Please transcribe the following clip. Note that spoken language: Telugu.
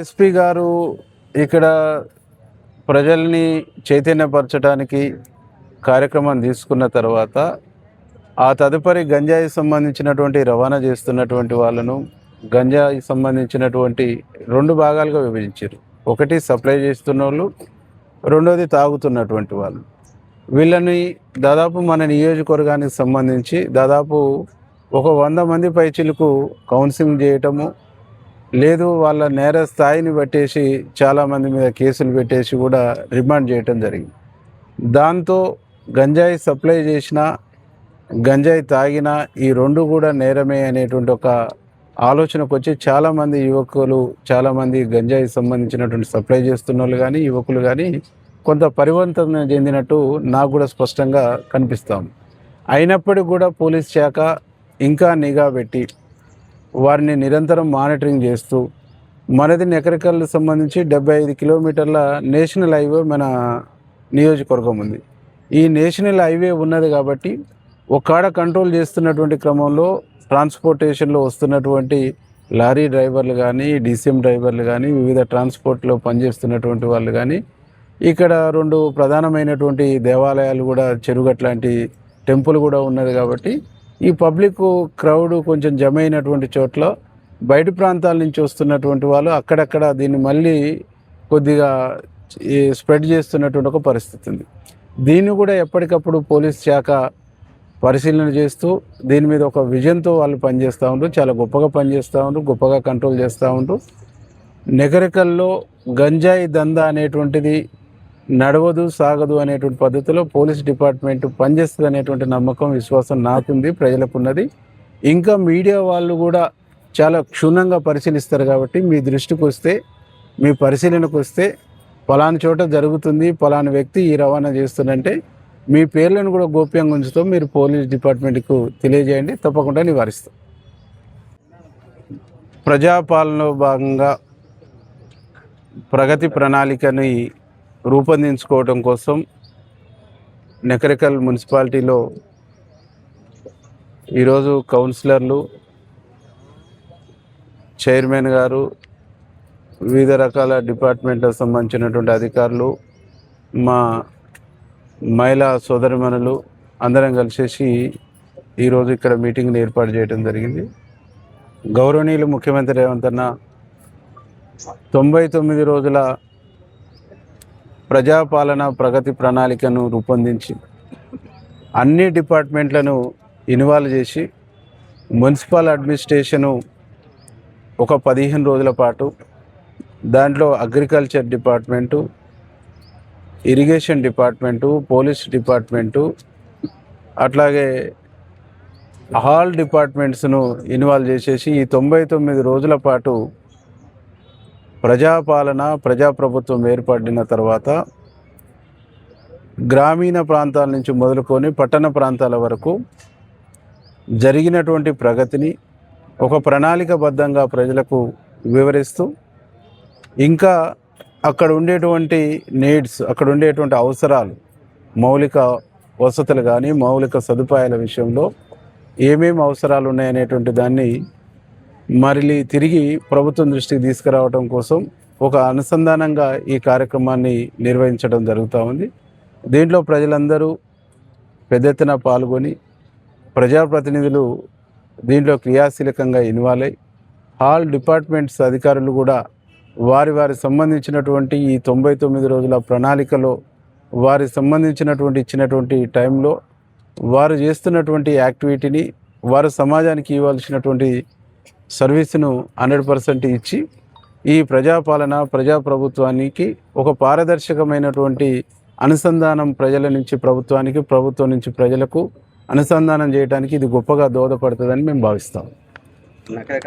ఎస్పీ గారు ఇక్కడ ప్రజల్ని చైతన్యపరచడానికి కార్యక్రమం తీసుకున్న తర్వాత ఆ తదుపరి గంజాయి సంబంధించినటువంటి రవాణా చేస్తున్నటువంటి వాళ్ళను గంజాయి సంబంధించినటువంటి రెండు భాగాలుగా విభజించారు. ఒకటి సప్లై చేస్తున్న వాళ్ళు, రెండోది తాగుతున్నటువంటి వాళ్ళు. వీళ్ళని దాదాపు మన నియోజకవర్గానికి సంబంధించి దాదాపు ఒక 100 మంది పైచిలకు కౌన్సిలింగ్ చేయటము, లేదు వాళ్ళ నేర స్థాయిని బట్టేసి చాలామంది మీద కేసులు పెట్టేసి కూడా రిమాండ్ చేయటం జరిగింది. దాంతో గంజాయి సప్లై చేసిన, గంజాయి తాగిన ఈ రెండు కూడా నేరమే అనేటువంటి ఒక ఆలోచనకు వచ్చి చాలామంది యువకులు, చాలామంది గంజాయి సంబంధించినటువంటి సప్లై చేస్తున్న వాళ్ళు కానీ యువకులు కానీ కొంత పరివర్తన చెందినట్టు నాకు కూడా స్పష్టంగా కనిపిస్తాం. అయినప్పటికీ కూడా పోలీస్ శాఖ ఇంకా నిఘా పెట్టి వారిని నిరంతరం మానిటరింగ్ చేస్తూ, మనది నకరికల్లు సంబంధించి 75 కిలోమీటర్ల నేషనల్ హైవే మన నియోజకవర్గం ఉంది. ఈ నేషనల్ హైవే ఉన్నది కాబట్టి ఒక్కడ కంట్రోల్ చేస్తున్నటువంటి క్రమంలో ట్రాన్స్పోర్టేషన్లో వస్తున్నటువంటి లారీ డ్రైవర్లు కానీ, డీసీఎం డ్రైవర్లు కానీ, వివిధ ట్రాన్స్పోర్ట్లో పనిచేస్తున్నటువంటి వాళ్ళు కానీ, ఇక్కడ 2 ప్రధానమైనటువంటి దేవాలయాలు కూడా, చెరుగట్ లాంటి టెంపుల్ కూడా ఉన్నది కాబట్టి ఈ పబ్లిక్ క్రౌడ్ కొంచెం జమ అయినటువంటి చోట్ల బయట ప్రాంతాల నుంచి వస్తున్నటువంటి వాళ్ళు అక్కడక్కడ దీన్ని మళ్ళీ కొద్దిగా స్ప్రెడ్ చేస్తున్నటువంటి ఒక పరిస్థితి ఉంది. దీన్ని కూడా ఎప్పటికప్పుడు పోలీస్ శాఖ పరిశీలన చేస్తూ దీని మీద ఒక విజన్తో వాళ్ళు పనిచేస్తూ ఉంటారు. చాలా గొప్పగా పనిచేస్తూ ఉంటారు, గొప్పగా కంట్రోల్ చేస్తూ ఉంటారు. నగరికల్లో గంజాయి దందా అనేటువంటిది నడవదు, సాగదు అనేటువంటి పద్ధతిలో పోలీస్ డిపార్ట్మెంట్ పనిచేస్తుంది అనేటువంటి నమ్మకం, విశ్వాసం నాకుంది, ప్రజలకు ఉన్నది. ఇంకా మీడియా వాళ్ళు కూడా చాలా క్షుణ్ణంగా పరిశీలిస్తారు కాబట్టి మీ దృష్టికి వస్తే, మీ పరిశీలనకు వస్తే పలానా చోట జరుగుతుంది, పలానా వ్యక్తి ఈ రవాణా చేస్తుందంటే మీ పేర్లను కూడా గోప్యంగా ఉంచుతూ మీరు పోలీస్ డిపార్ట్మెంట్కు తెలియజేయండి, తప్పకుండా నివారిస్తాం. ప్రజాపాలనలో భాగంగా ప్రగతి ప్రణాళికని రూపొందించుకోవడం కోసం నకరికల్ మున్సిపాలిటీలో ఈరోజు కౌన్సిలర్లు, చైర్మన్ గారు, వివిధ రకాల డిపార్ట్మెంట్లకు సంబంధించినటువంటి అధికారులు, మా మహిళా సోదరిమణులు అందరం కలిసేసి ఈరోజు ఇక్కడ మీటింగ్ని ఏర్పాటు చేయడం జరిగింది. గౌరవనీయులు ముఖ్యమంత్రి రేవంత్ అన్న 99 రోజుల ప్రజాపాలన ప్రగతి ప్రణాళికను రూపొందించి అన్ని డిపార్ట్మెంట్లను ఇన్వాల్వ్ చేసి మున్సిపల్ అడ్మినిస్ట్రేషను ఒక 15 రోజుల పాటు, దాంట్లో agriculture department, irrigation department, police department, అట్లాగే ఆల్ డిపార్ట్మెంట్స్ను ఇన్వాల్వ్ చేసేసి ఈ 99 రోజుల పాటు ప్రజాపాలన, ప్రజాప్రభుత్వం ఏర్పడిన తర్వాత గ్రామీణ ప్రాంతాల నుంచి మొదలుకొని పట్టణ ప్రాంతాల వరకు జరిగినటువంటి ప్రగతిని ఒక ప్రణాళికబద్ధంగా ప్రజలకు వివరిస్తూ, ఇంకా అక్కడ ఉండేటువంటి నీడ్స్, అక్కడ ఉండేటువంటి అవసరాలు, మౌలిక వసతులు కానీ మౌలిక సదుపాయాల విషయంలో ఏమేమి అవసరాలు ఉన్నాయనేటువంటి దాన్ని మళ్ళీ తిరిగి ప్రభుత్వం దృష్టికి తీసుకురావడం కోసం ఒక అనుసంధానంగా ఈ కార్యక్రమాన్ని నిర్వహించడం జరుగుతూ ఉంది. దీంట్లో ప్రజలందరూ పెద్ద ఎత్తున పాల్గొని, ప్రజాప్రతినిధులు దీంట్లో క్రియాశీలకంగా ఇన్వాల్వ్ అయ్యి, ఆల్ డిపార్ట్మెంట్స్ అధికారులు కూడా వారి సంబంధించినటువంటి ఈ 99 రోజుల ప్రణాళికలో వారికి సంబంధించినటువంటి ఇచ్చినటువంటి టైంలో వారు చేస్తున్నటువంటి యాక్టివిటీని, వారు సమాజానికి ఇవ్వాల్సినటువంటి సర్వీస్ను 100% ఇచ్చి ఈ ప్రజాపాలన, ప్రజాప్రభుత్వానికి ఒక పారదర్శకమైనటువంటి అనుసంధానం ప్రజల నుంచి ప్రభుత్వానికి, ప్రభుత్వం నుంచి ప్రజలకు అనుసంధానం చేయడానికి ఇది గొప్పగా దోహదపడుతుందని మేము భావిస్తాం.